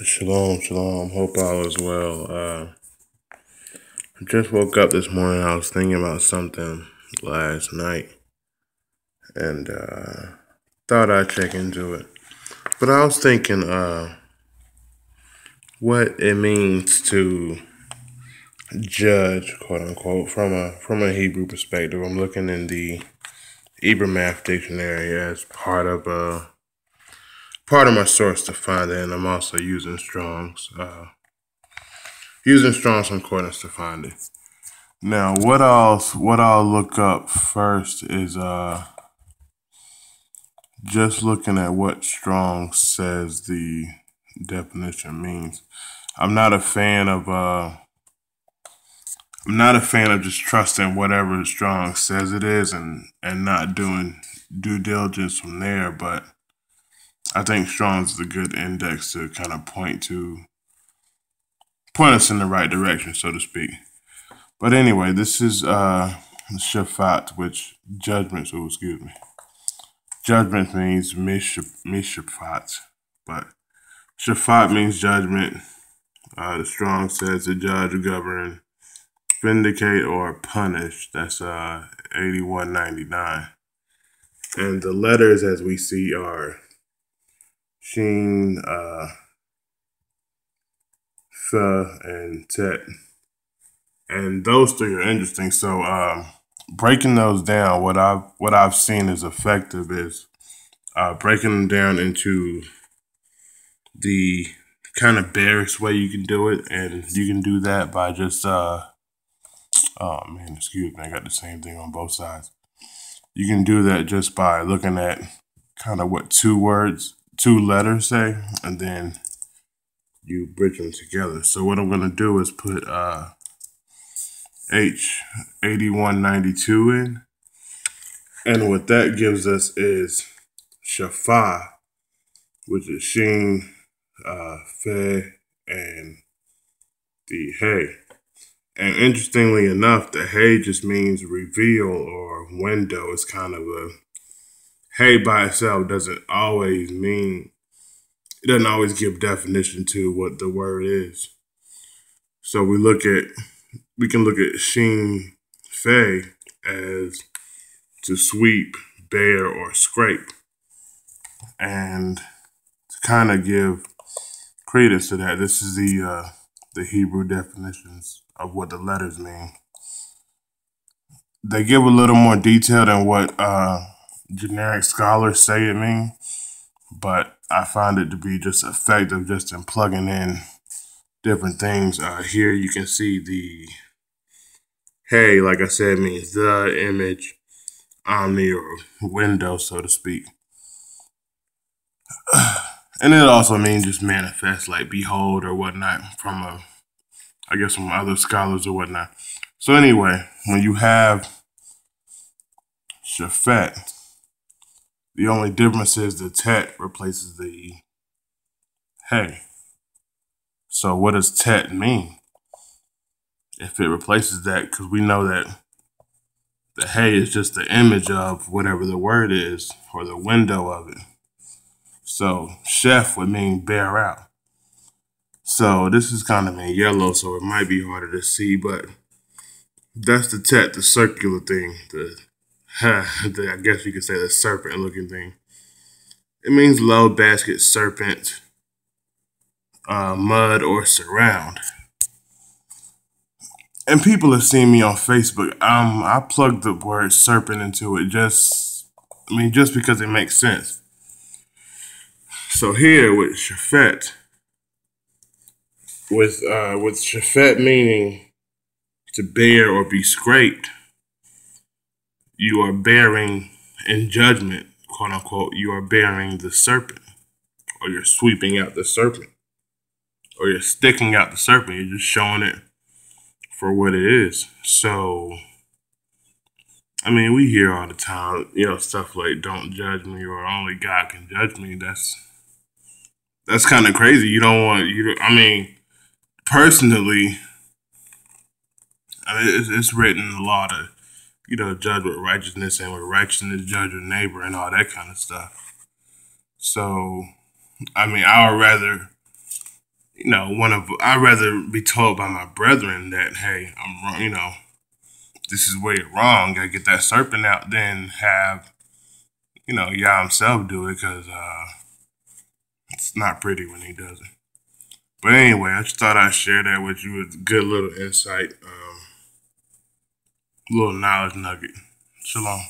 Shalom, shalom. Hope all is well. I just woke up this morning. I was thinking about something last night and thought I'd check into it. But I was thinking what it means to judge, quote unquote, from a Hebrew perspective. I'm looking in the Hebrew Math Dictionary as part of my source to find it, and I'm also using Strong's Concordance to find it. Now, what I'll look up first is just looking at what Strong says the definition means. I'm not a fan of just trusting whatever Strong says it is and not doing due diligence from there, but I think Strong's is a good index to kind of point us in the right direction, so to speak. But anyway, this is Shaphat, which judgment. Oh, excuse me. Judgment means mishaphat, but Shaphat means judgment. The Strong says to judge, govern, vindicate, or punish. That's 8199. And the letters, as we see, are Shin, Th, and Tet. And those three are interesting. So breaking those down, what I've seen is effective is breaking them down into the kind of barest way you can do it, and you can do that by just oh man, excuse me, I got the same thing on both sides. You can do that just by looking at kind of what two letters say, and then you bridge them together. So what I'm gonna do is put H8192 in, and what that gives us is Shapha, which is Shin, Fe, and the Hey. And interestingly enough, the Hey just means reveal or window. It's kind of a Hey by itself doesn't always give definition to what the word is. So we can look at Shin Fe as to sweep, bear, or scrape. And to kind of give credence to that, this is the Hebrew definitions of what the letters mean. They give a little more detail than what generic scholars say it means, but I find it to be just effective just in plugging in different things. Here you can see the Hey, like I said, means the image, omni, or window, so to speak. And it also means just manifest, like behold or whatnot, from other scholars or whatnot. So anyway, when you have Shaphat, the only difference is the Tet replaces the Hey. So what does Tet mean if it replaces that? Because we know that the Hey is just the image of whatever the word is, or the window of it. So chef would mean bear out. So this is kind of in yellow, so it might be harder to see, but that's the Tet, the circular thing, I guess you could say the serpent looking thing. It means load, basket, serpent, mud, or surround. And people have seen me on Facebook. I plugged the word serpent into it just because it makes sense. So here with Shaphat, with Shaphat meaning to bear or be scraped, you are bearing in judgment, quote unquote, you are bearing the serpent, or you're sweeping out the serpent, or you're sticking out the serpent. You're just showing it for what it is. So, I mean, we hear all the time, stuff like "Don't judge me" or "Only God can judge me." That's kind of crazy. You don't want personally, it's written in the law to judge with righteousness, and with righteousness judge your neighbor and all that kind of stuff. So, I would rather I'd rather be told by my brethren that, hey, I'm wrong, this is where you're wrong. Gotta get that serpent out, than have, Yah himself do it, because it's not pretty when he does it. But anyway, I just thought I'd share that with you. It's a good little insight, little knowledge nugget. Shalom.